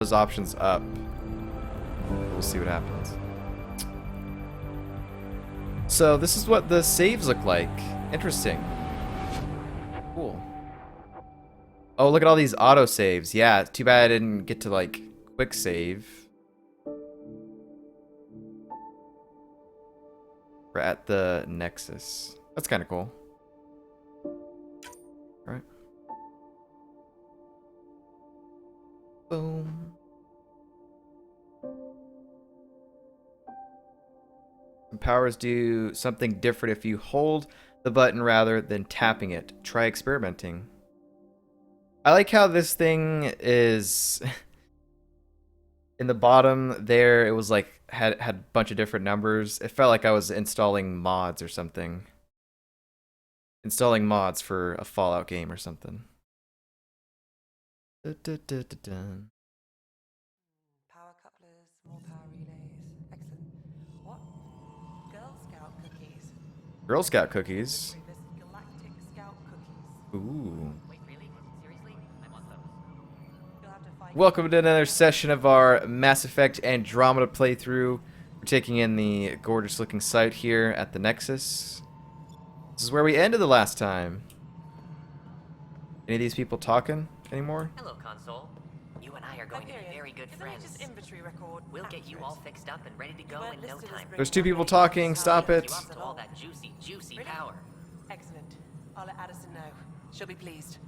those options up. We'll see what happens. So this is what the saves look like. Interesting. Cool. Oh, look at all these auto saves. Yeah, too bad I didn't get to like quick save. We're at the Nexus. That's kind of cool. All right. Boom. Some powers do something different if you hold the button rather than tapping it. Try experimenting. I like how this thing is in the bottom there. It was like had a bunch of different numbers. It felt like I was installing mods or something. Installing mods for a Fallout game or something. Power couplers, more power relays. Excellent. What? Girl Scout cookies. Girl Scout cookies. Galactic Scout cookies. Ooh. Wait, really? Seriously? I want those. You'll have to find Welcome to another session of our Mass Effect Andromeda playthrough. We're taking in the gorgeous looking site here at the Nexus. This is where we ended the last time. Any of these people talking anymore? Hello, console. You and I are going to be very good friends. Inventory record. We'll get you all fixed up and ready to go in no time. There's two people talking. Stop it. You up to all that juicy, juicy power. Excellent. I'll let Addison know. She'll be pleased.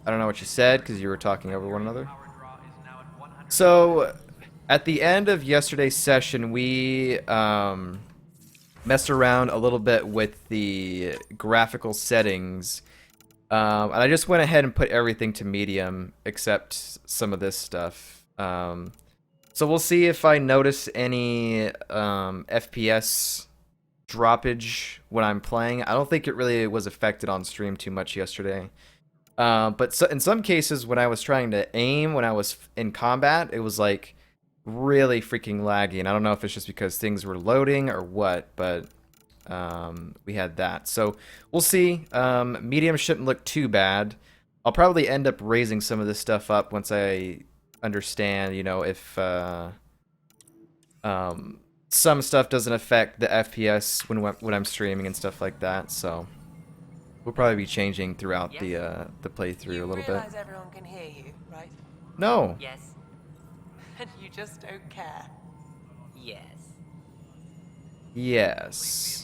I don't know what you said because you were talking over one another. So, at the end of yesterday's session, we messed around a little bit with the graphical settings. And I just went ahead and put everything to medium except some of this stuff. So we'll see if I notice any FPS droppage when I'm playing. I don't think it really was affected on stream too much yesterday. But so, in some cases, when I was trying to aim, when I was in combat, it was like really freaking laggy. And I don't know if it's just because things were loading or what, but we had that. So we'll see. Medium shouldn't look too bad. I'll probably end up raising some of this stuff up once I understand, you know, if some stuff doesn't affect the FPS when I'm streaming and stuff like that. So we'll probably be changing throughout the playthrough a little bit. Realize everyone can hear you, right? No. Yes. And you just don't care. Yes. Yes.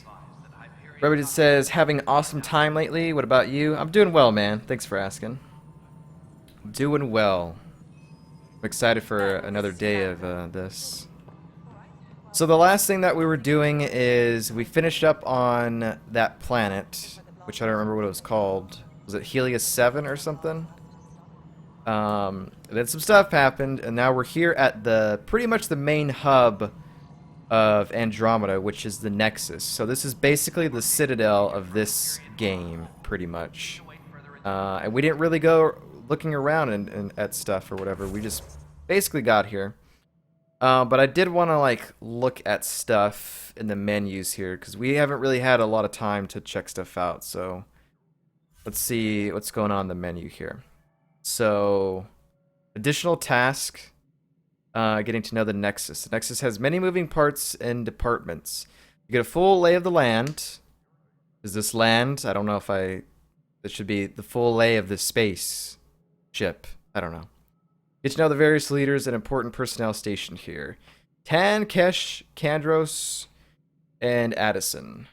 Rebel says, having an awesome time lately. What about you? I'm doing well, man. Thanks for asking. Doing well. I'm excited for another day of this. So the last thing that we were doing is we finished up on that planet, which I don't remember what it was called. Was it Helios 7 or something? Then some stuff happened, and now we're here at the pretty much the main hub of Andromeda, which is the Nexus. So this is basically the citadel of this game, pretty much. And we didn't really go looking around and at stuff or whatever. We just basically got here. But I did want to like look at stuff in the menus here because we haven't really had a lot of time to check stuff out. So let's see what's going on in the menu here. So additional task. Getting to know the Nexus. The Nexus has many moving parts and departments. You get a full lay of the land. Is this land? I don't know if this should be the full lay of the space ship. I don't know. Get to know the various leaders and important personnel stationed here. Tan, Kesh, Kandros, and Addison.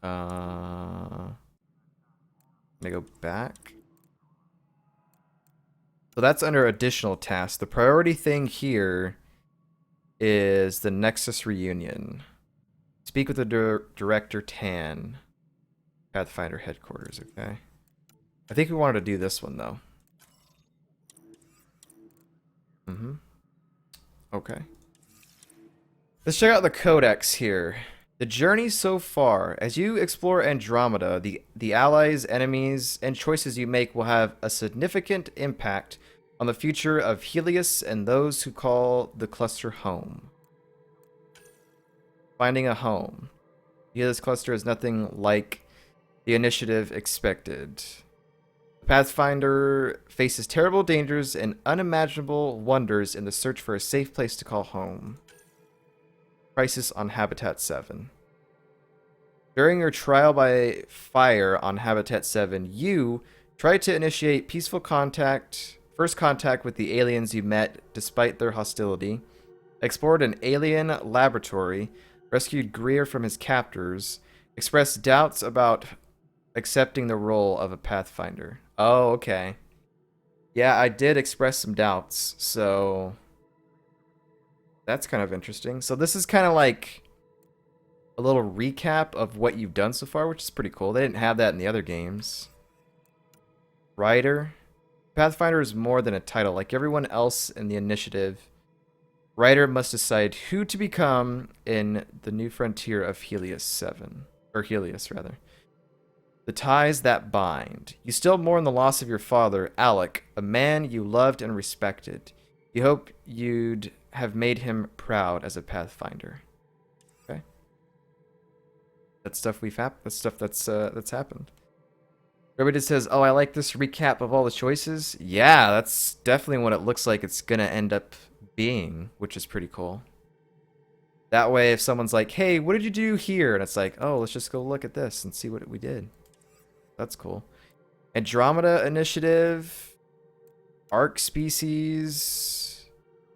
Let me go back. So that's under additional tasks. The priority thing here is the Nexus reunion. Speak with the director Tan. Pathfinder headquarters, okay. I think we wanted to do this one though. Okay. Let's check out the Codex here. The journey so far. As you explore Andromeda, the allies, enemies, and choices you make will have a significant impact on the future of Helios and those who call the cluster home. Finding a home. The Helios cluster is nothing like the initiative expected. Pathfinder faces terrible dangers and unimaginable wonders in the search for a safe place to call home. Crisis on Habitat 7. During your trial by fire on Habitat 7, you tried to initiate peaceful first contact with the aliens you met despite their hostility, explored an alien laboratory, rescued Greer from his captors, expressed doubts about accepting the role of a Pathfinder. Oh, okay. Yeah, I did express some doubts, so that's kind of interesting. So this is kind of like a little recap of what you've done so far, which is pretty cool. They didn't have that in the other games. Writer. Pathfinder is more than a title. Like everyone else in the initiative, Writer must decide who to become in the new frontier of Helios 7. Or Helios, rather. The ties that bind. You still mourn the loss of your father, Alec, a man you loved and respected. You hope you'd have made him proud as a Pathfinder. Okay. That's stuff that's stuff that's happened. Everybody says, "Oh, I like this recap of all the choices." Yeah, that's definitely what it looks like it's gonna end up being, which is pretty cool. That way, if someone's like, "Hey, what did you do here?" and it's like, "Oh, let's just go look at this and see what we did." That's cool. Andromeda Initiative, Arc Species,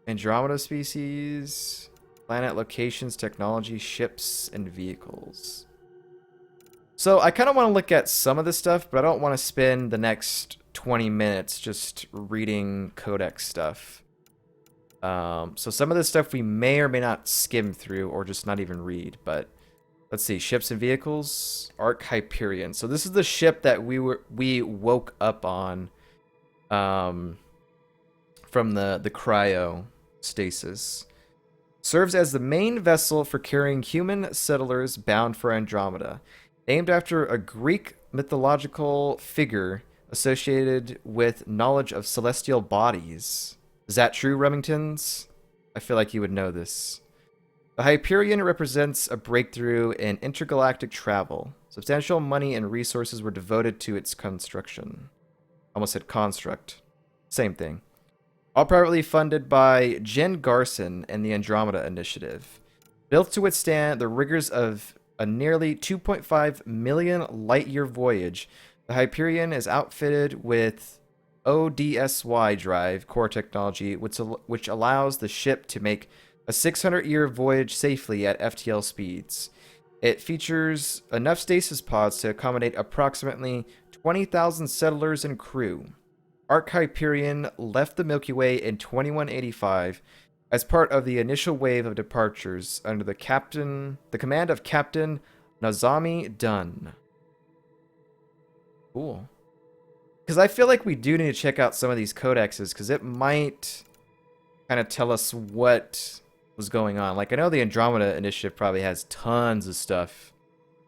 Andromeda Species, Planet Locations, Technology, Ships, and Vehicles. So I kind of want to look at some of this stuff, but I don't want to spend the next 20 minutes just reading Codex stuff. So some of this stuff we may or may not skim through or just not even read, but let's see. Ships and vehicles. Arc Hyperion. So this is the ship that we woke up on from the cryo stasis. Serves as the main vessel for carrying human settlers bound for Andromeda. Named after a Greek mythological figure associated with knowledge of celestial bodies. Is that true, Remingtons? I feel like you would know this. The Hyperion represents a breakthrough in intergalactic travel. Substantial money and resources were devoted to its construction. Almost said construct. Same thing. All privately funded by Jen Garson and the Andromeda Initiative. Built to withstand the rigors of a nearly 2.5 million light-year voyage, the Hyperion is outfitted with ODSY drive core technology, which allows the ship to make a 600-year voyage safely at FTL speeds. It features enough stasis pods to accommodate approximately 20,000 settlers and crew. Arc Hyperion left the Milky Way in 2185 as part of the initial wave of departures under the command of Captain Nazami Dunn. Cool. Because I feel like we do need to check out some of these codexes, because it might kind of tell us what was going on. Like, I know the Andromeda Initiative probably has tons of stuff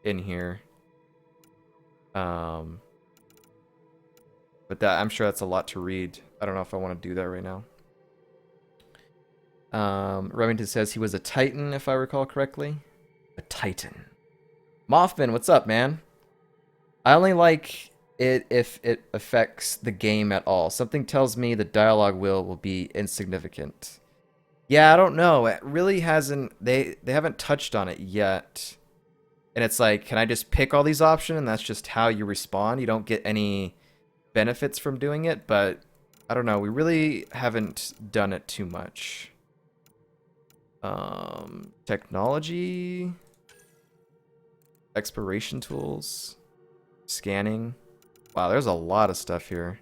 in here. But I'm sure that's a lot to read. I don't know if I want to do that right now. Remington says he was a Titan, if I recall correctly. A Titan. Mothman, what's up, man? I only like it if it affects the game at all. Something tells me the dialogue wheel will be insignificant. Yeah, I don't know. It really hasn't... They haven't touched on it yet. And it's like, can I just pick all these options and that's just how you respond? You don't get any benefits from doing it, but I don't know. We really haven't done it too much. Technology, exploration tools, scanning. Wow, there's a lot of stuff here.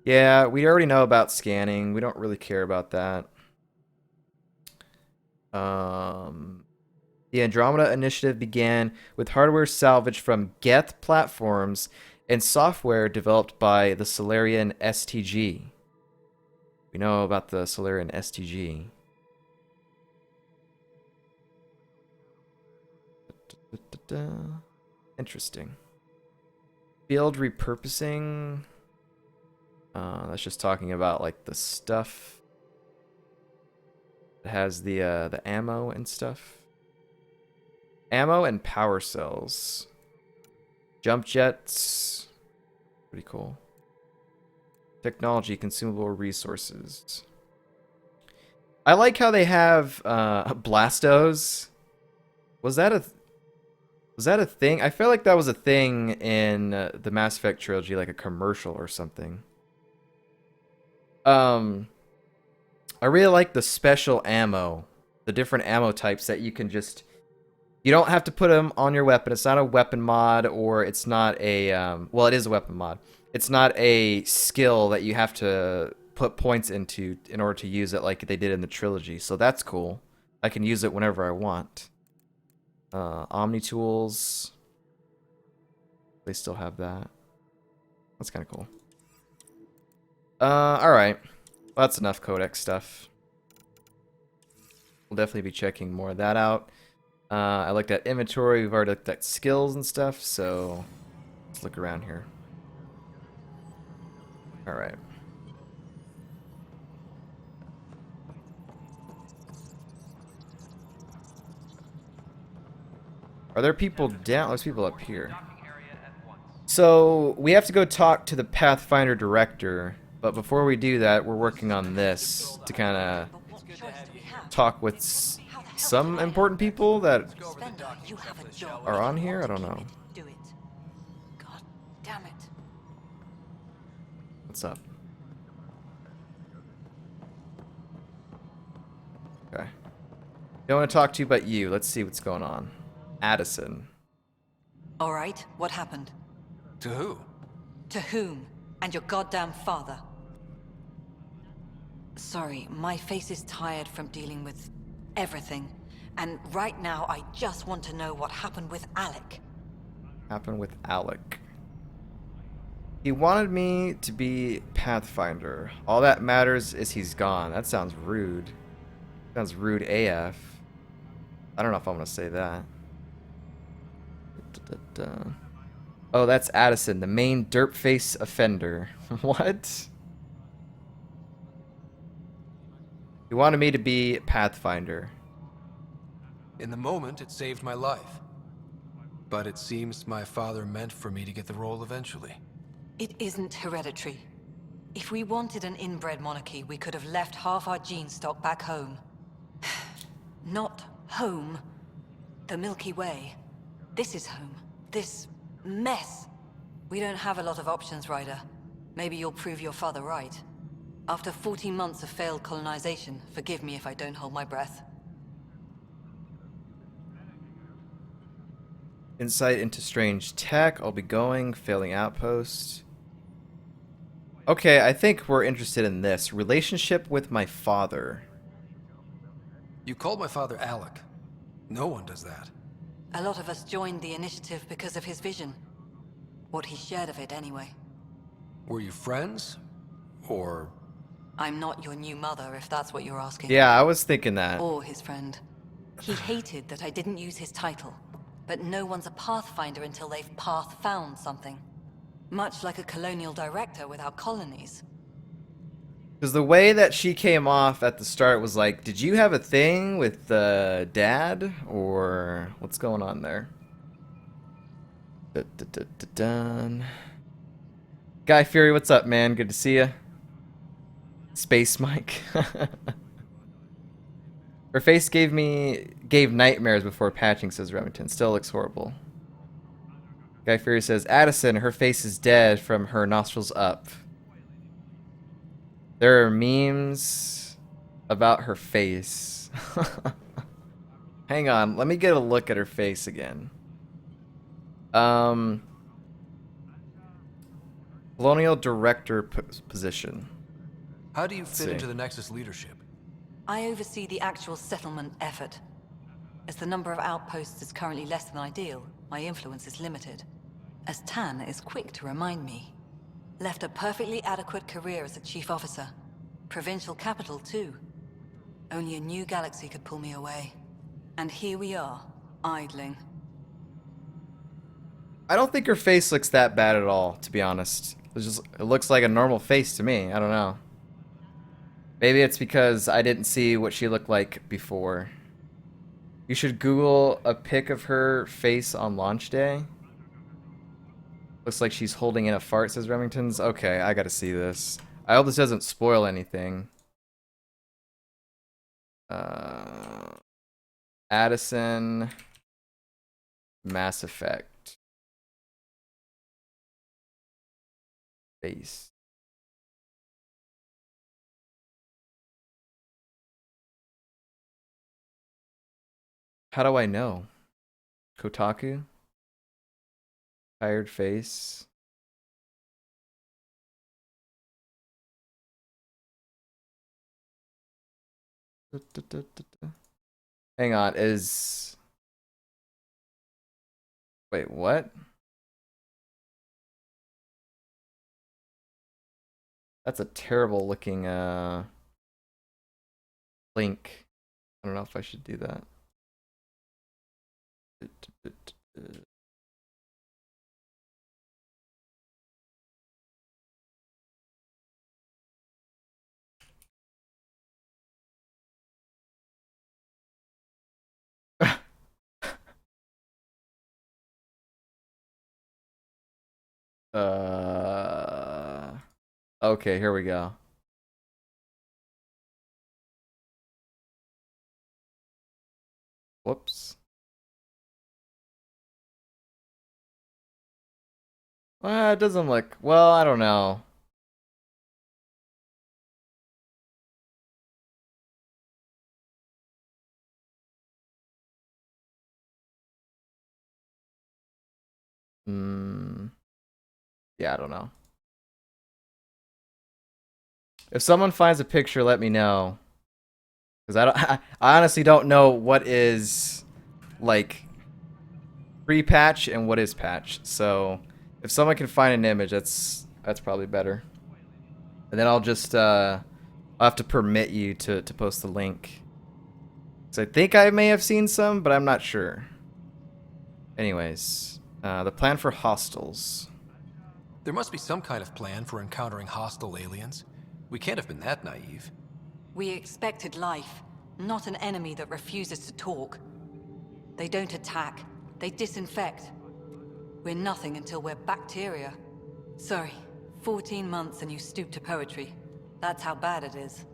Yeah, we already know about scanning. We don't really care about that. The Andromeda Initiative began with hardware salvaged from Geth platforms and software developed by the Solarian STG. We know about the Solarian STG. Interesting. Field repurposing. That's just talking about like the stuff. It has the ammo and stuff. Ammo and power cells. Jump jets. Pretty cool. Technology, consumable resources. I like how they have Blastos. Was that a thing? I feel like that was a thing in the Mass Effect trilogy, like a commercial or something. I really like the special ammo, the different ammo types that you can just. You don't have to put them on your weapon. It's not a weapon mod, or it's not a well, it is a weapon mod. It's not a skill that you have to put points into in order to use it like they did in the trilogy. So that's cool. I can use it whenever I want. Omni tools. They still have that. That's kind of cool. Alright. Well, that's enough Codex stuff. We'll definitely be checking more of that out. I looked at inventory. We've already looked at skills and stuff, so let's look around here. Alright. Are there people down? There's people up here. So, we have to go talk to the Pathfinder director, but before we do that, we're working on this to kind of talk with some important people that are on here. I don't know. God damn it. What's up? Okay. Don't want to talk to you but you. Let's see what's going on. Addison. All right, what happened? To who? To whom? And your goddamn father. Sorry, my face is tired from dealing with everything. And right now, I just want to know what happened with Alec. Happened with Alec. He wanted me to be Pathfinder. All that matters is he's gone. That sounds rude. Sounds rude AF. I don't know if I'm gonna say that. Oh, that's Addison, the main derp-face offender. What? He wanted me to be Pathfinder. In the moment, it saved my life. But it seems my father meant for me to get the role eventually. It isn't hereditary. If we wanted an inbred monarchy, we could have left half our gene stock back home. Not home. The Milky Way. This is home. This mess. We don't have a lot of options, Ryder. Maybe you'll prove your father right. After 14 months of failed colonization, forgive me if I don't hold my breath. Insight into strange tech. I'll be going. Failing outpost. Okay, I think we're interested in this. Relationship with my father. You called my father Alec. No one does that. A lot of us joined the initiative because of his vision. What he shared of it, anyway. Were you friends? Or... I'm not your new mother, if that's what you're asking. Yeah, I was thinking that. Or his friend. He hated that I didn't use his title. But no one's a Pathfinder until they've path-found something. Much like a colonial director without colonies. Because the way that she came off at the start was like, did you have a thing with Dad? Or what's going on there? Dun. Guy Fury, what's up, man? Good to see you. Space Mike. Her face gave nightmares before patching, says Remington. Still looks horrible. Guy Fury says, Addison, her face is dead from her nostrils up. There are memes about her face. Hang on, let me get a look at her face again. Colonial Director position. how do you fit into the Nexus leadership? I oversee the actual settlement effort. As the number of outposts is currently less than ideal, my influence is limited. As Tan is quick to remind me. Left a perfectly adequate career as a chief officer. Provincial capital, too. Only a new galaxy could pull me away. And here we are, idling. I don't think her face looks that bad at all, to be honest. It looks like a normal face to me. I don't know. Maybe it's because I didn't see what she looked like before. You should Google a pic of her face on launch day. Looks like she's holding in a fart, says Remington's. Okay, I gotta see this. I hope this doesn't spoil anything. Addison, Mass Effect. Face. How do I know? Kotaku? Tired face. Hang on, is... Wait, what? That's a terrible looking link. I don't know if I should do that. Okay, here we go. Whoops. Well, it doesn't look... Well, I don't know. Yeah, I don't know. If someone finds a picture, let me know. Because I honestly don't know what is, like, pre-patch and what is patch. So, if someone can find an image, that's probably better. And then I'll just, I'll have to permit you to post the link. So I think I may have seen some, but I'm not sure. Anyways, the plan for hostiles. There must be some kind of plan for encountering hostile aliens. We can't have been that naive. We expected life, not an enemy that refuses to talk. They don't attack, they disinfect. We're nothing until we're bacteria. Sorry, 14 months and you stoop to poetry. That's how bad it is.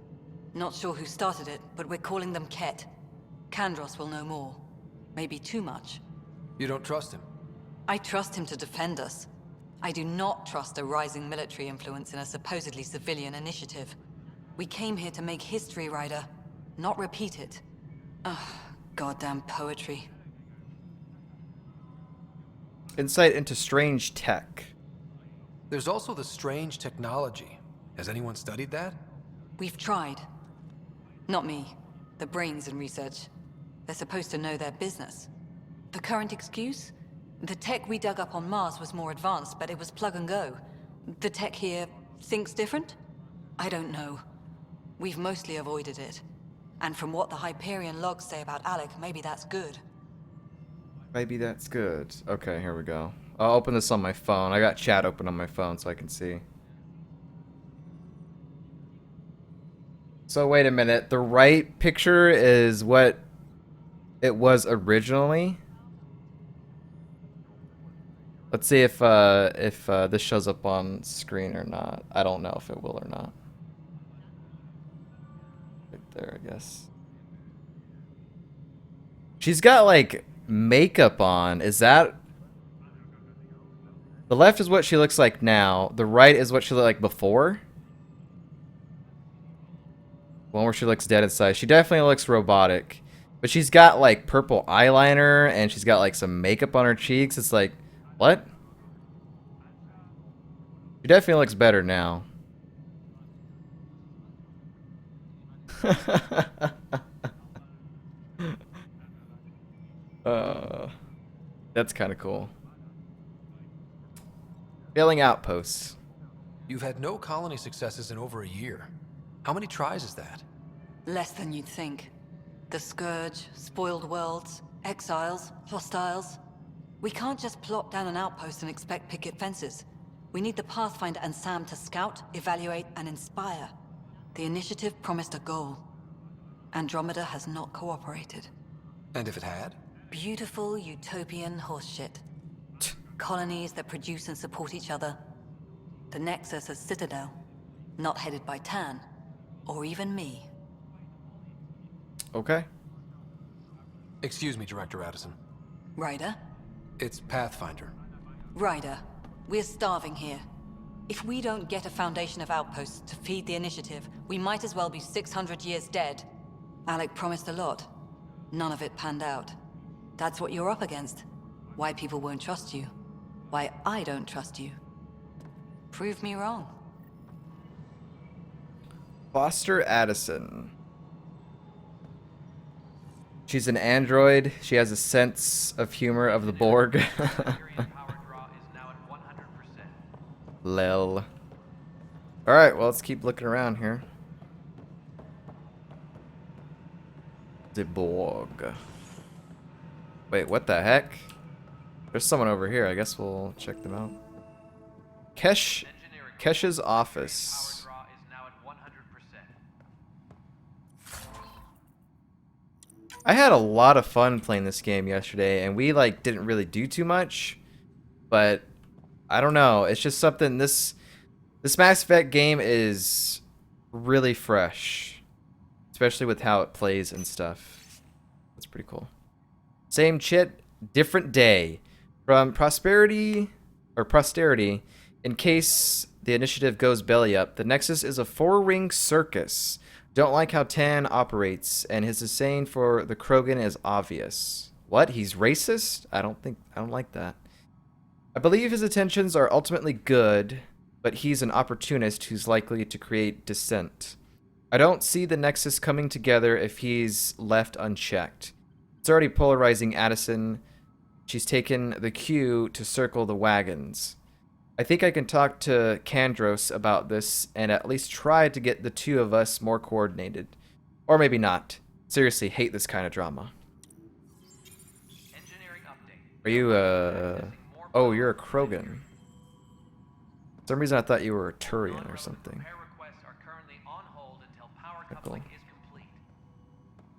Not sure who started it, but we're calling them Ket. Kandros will know more. Maybe too much. You don't trust him? I trust him to defend us. I do not trust a rising military influence in a supposedly civilian initiative. We came here to make history, Ryder, not repeat it. Ugh, goddamn poetry. Insight into strange tech. There's also the strange technology. Has anyone studied that? We've tried. Not me. The brains in research. They're supposed to know their business. The current excuse? The tech we dug up on Mars was more advanced, but it was plug and go. The tech here thinks different? I don't know. We've mostly avoided it. And from what the Hyperion logs say about Alec, maybe that's good. Maybe that's good. Okay, here we go. I'll open this on my phone. I got chat open on my phone so I can see. So wait a minute. The right picture is what it was originally. Let's see if this shows up on screen or not. I don't know if it will or not. Right there, I guess. She's got like makeup on. Is that... The left is what she looks like now. The right is what she looked like before. One where she looks dead inside. She definitely looks robotic. But she's got like purple eyeliner and she's got like some makeup on her cheeks. It's like, what? She definitely looks better now. That's kind of cool. Failing outposts. You've had no colony successes in over a year. How many tries is that? Less than you'd think. The Scourge, spoiled worlds, exiles, hostiles. We can't just plop down an outpost and expect picket fences. We need the Pathfinder and Sam to scout, evaluate, and inspire. The initiative promised a goal. Andromeda has not cooperated. And if it had? Beautiful utopian horseshit. colonies that produce and support each other. The Nexus a citadel, not headed by Tan, or even me. Okay. Excuse me, Director Addison. Ryder? It's Pathfinder. Ryder, we're starving here. If we don't get a foundation of outposts to feed the initiative, we might as well be 600 years dead. Alec promised a lot. None of it panned out. That's what you're up against. Why people won't trust you. Why I don't trust you. Prove me wrong. Foster Addison. She's an android. She has a sense of humor of the Borg. Lel. Alright, well, let's keep looking around here. The Borg. Wait, what the heck? There's someone over here. I guess we'll check them out. Kesh's office. I had a lot of fun playing this game yesterday, and we like didn't really do too much, but I don't know. It's just something. This Mass Effect game is really fresh, especially with how it plays and stuff. That's pretty cool. Same chit, different day. From posterity, in case the initiative goes belly up, the Nexus is a 4-ring circus. Don't like how Tan operates, and his disdain for the Krogan is obvious. What? He's racist? I don't like that. I believe his intentions are ultimately good, but he's an opportunist who's likely to create dissent. I don't see the Nexus coming together if he's left unchecked. It's already polarizing Addison. She's taken the cue to circle the wagons. I think I can talk to Kandros about this and at least try to get the two of us more coordinated. Or maybe not. Seriously, hate this kind of drama. Are you, Oh, you're a Krogan. For some reason I thought you were a Turian or something. Cool.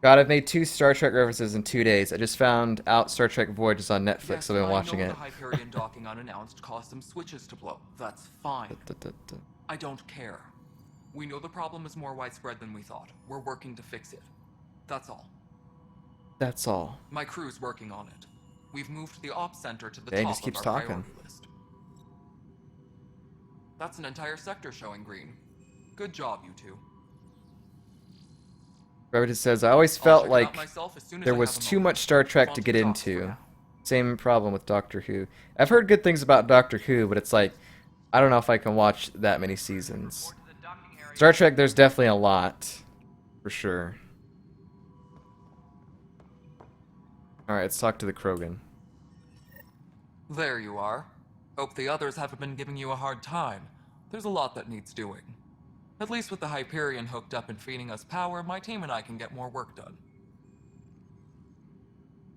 God, I've made 2 Star Trek references in 2 days. I just found out Star Trek Voyage is on Netflix, Yes, so I've been watching I know it. The Hyperion docking unannounced caused some switches to blow. That's fine. I don't care. We know the problem is more widespread than we thought. We're working to fix it. That's all. That's all. My crew's working on it. We've moved the ops center to the Dang, top just keeps of our talking. priority list. That's an entire sector showing green. Good job, you two. Rabbit says, I always I'll felt check it like out myself as soon as there I was have a too moment. much Star Trek On to to get the docks for into. now. Same problem with Doctor Who. I've heard good things about Doctor Who, but it's like, I don't know if I can watch that many seasons. Star Trek, there's definitely a lot. For sure. Alright, let's talk to the Krogan. There you are. Hope the others haven't been giving you a hard time. There's a lot that needs doing. At least with the Hyperion hooked up and feeding us power, my team and I can get more work done.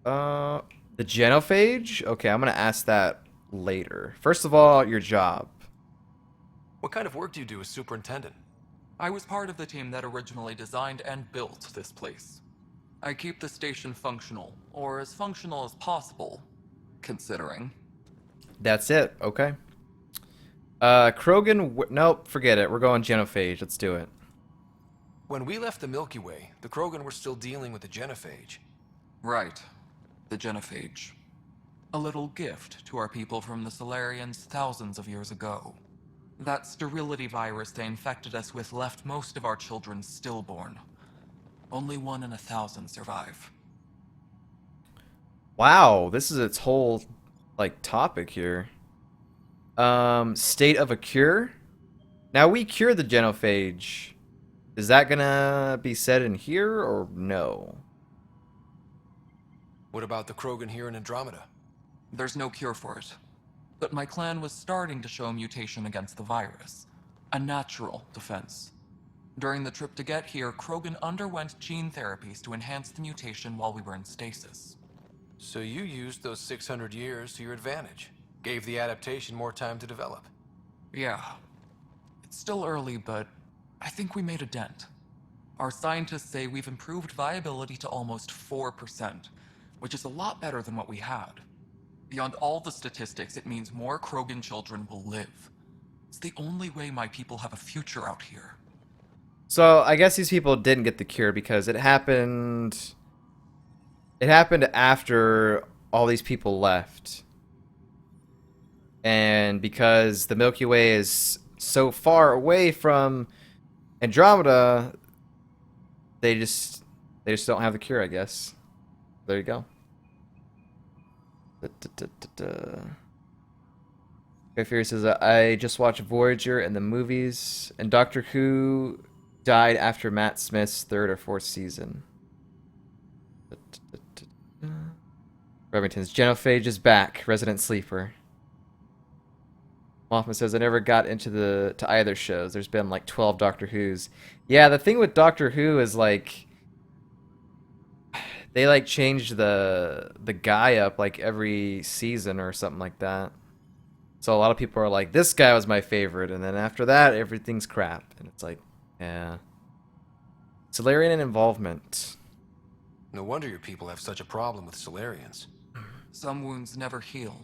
The genophage? Okay, I'm gonna ask that later. First of all, your job. What kind of work do you do as superintendent? I was part of the team that originally designed and built this place. I keep the station functional, or as functional as possible, considering. That's it, okay. Krogan, nope, forget it. We're going genophage. Let's do it. When we left the Milky Way, the Krogan were still dealing with the genophage. Right. The genophage. A little gift to our people from the Solarians thousands of years ago. That sterility virus they infected us with left most of our children stillborn. Only 1 in 1,000 survive. Wow, this is its whole, like, topic here. State of a cure? Now, we cure the genophage. Is that gonna be said in here, or no? What about the Krogan here in Andromeda? There's no cure for it. But my clan was starting to show mutation against the virus. A natural defense. During the trip to get here, Krogan underwent gene therapies to enhance the mutation while we were in stasis. So you used those 600 years to your advantage. Gave the adaptation more time to develop. Yeah. It's still early, but I think we made a dent. Our scientists say we've improved viability to almost 4%, which is a lot better than what we had. Beyond all the statistics, it means more Krogan children will live. It's the only way my people have a future out here. So I guess these people didn't get the cure because it happened. It happened after all these people left, and because the Milky Way is so far away from Andromeda, they just don't have the cure, I guess. There you go. Okay, Fury says, I just watched Voyager and the movies, and Doctor Who died after Matt Smith's 3rd or 4th season. Remington's Genophage is back, Resident Sleeper. Mothman says, I never got to either shows. There's been like 12 Doctor Who's. Yeah, the thing with Doctor Who is like they like change the guy up like every season or something like that. So a lot of people are like, this guy was my favorite, and then after that, everything's crap. And it's like, yeah. Solarian involvement. No wonder your people have such a problem with Solarians. Some wounds never heal.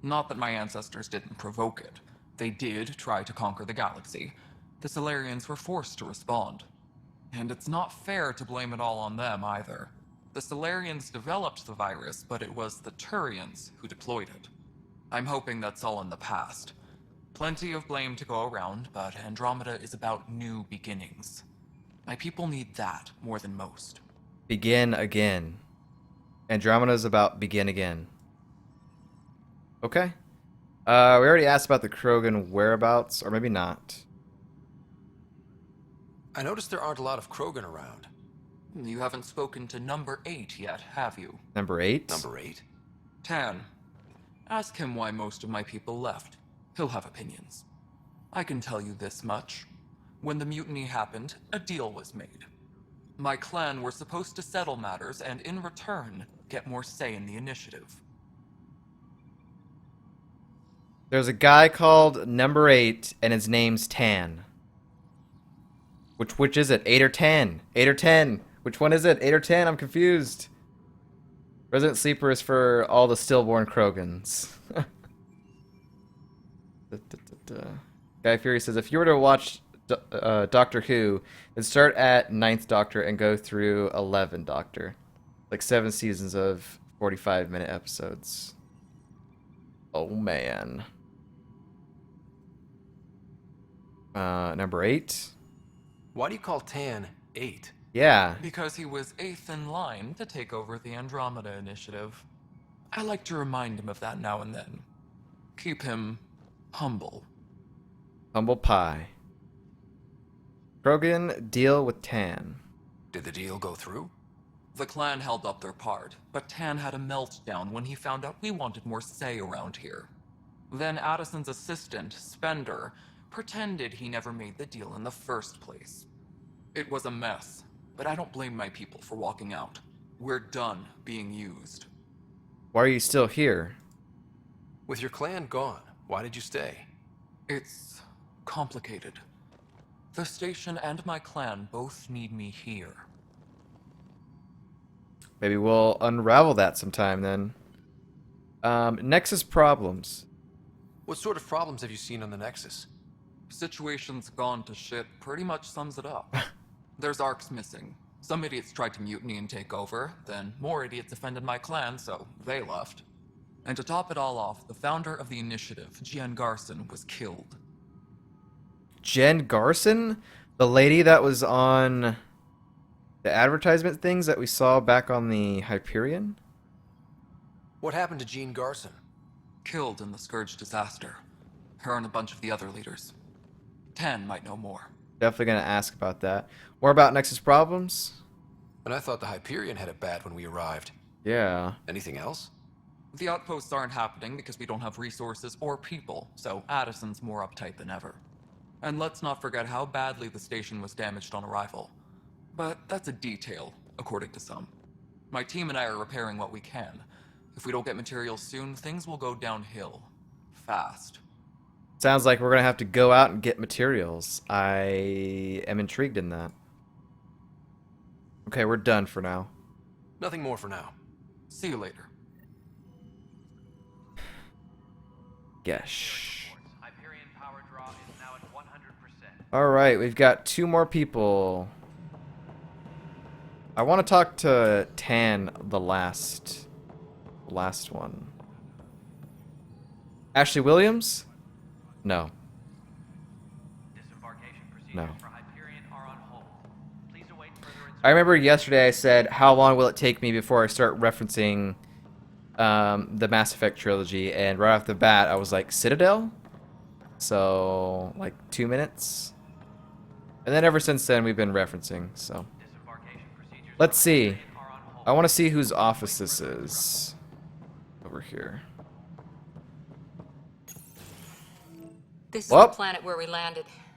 Not that my ancestors didn't provoke it. They did try to conquer the galaxy. The Solarians were forced to respond. And it's not fair to blame it all on them either. The Solarians developed the virus, but it was the Turians who deployed it. I'm hoping that's all in the past. Plenty of blame to go around, but Andromeda is about new beginnings. My people need that more than most. Begin again. Andromeda's about begin again. Okay. We already asked about the Krogan whereabouts, or maybe not. I noticed there aren't a lot of Krogan around. You haven't spoken to number 8 yet, have you? Number 8? Number 8? Tan. Ask him why most of my people left. He'll have opinions. I can tell you this much. When the mutiny happened, a deal was made. My clan were supposed to settle matters and, in return, get more say in the initiative. There's a guy called Number 8, and his name's Tan. Which is it? 8 or 10? 8 or 10? Which one is it? 8 or 10? I'm confused. Resident Sleeper is for all the stillborn Krogans. Guy Fury says, if you were to watch Doctor Who, then start at 9th Doctor and go through 11th Doctor. Like 7 seasons of 45-minute episodes. Oh, man. Number 8? Why do you call Tan 8? Yeah. Because he was 8th in line to take over the Andromeda initiative. I like to remind him of that now and then. Keep him humble. Humble pie. Krogan deal with Tan. Did the deal go through? The clan held up their part, but Tan had a meltdown when he found out we wanted more say around here. Then Addison's assistant, Spender, pretended he never made the deal in the first place. It was a mess, but I don't blame my people for walking out. We're done being used. Why are you still here? With your clan gone, why did you stay? It's complicated. The station and my clan both need me here. Maybe we'll unravel that sometime then. Nexus problems. What sort of problems have you seen on the Nexus? Situation's gone to shit pretty much sums it up. There's arcs missing. Some idiots tried to mutiny and take over, then more idiots offended my clan, so they left. And to top it all off, the founder of the initiative, Jen Garson, was killed. Jen Garson? The lady that was on the advertisement things that we saw back on the Hyperion? What happened to Jean Garson? Killed in the Scourge disaster. Her and a bunch of the other leaders. Tan might know more. Definitely gonna ask about that. More about Nexus problems? And I thought the Hyperion had it bad when we arrived. Yeah. Anything else? The outposts aren't happening because we don't have resources or people, so Addison's more uptight than ever. And let's not forget how badly the station was damaged on arrival. But that's a detail, according to some. My team and I are repairing what we can. If we don't get materials soon, things will go downhill. Fast. Sounds like we're gonna have to go out and get materials. I am intrigued in that. Okay, we're done for now. Nothing more for now. See you later. Kesh. Hyperion power draw is now at 100%. All right, we've got 2 more people. I want to talk to Tan, the last one. Ashley Williams? No. Disembarkation procedures No. for Hyperion are on hold. Please await further instructions. I remember yesterday I said, how long will it take me before I start referencing the Mass Effect trilogy? And right off the bat, I was like, Citadel? So, like 2 minutes? And then ever since then, we've been referencing, so. Disembarkation procedures Let's for see. Hyperion are on hold. I want to see whose office this is. Over here. This is Well. the planet where we landed.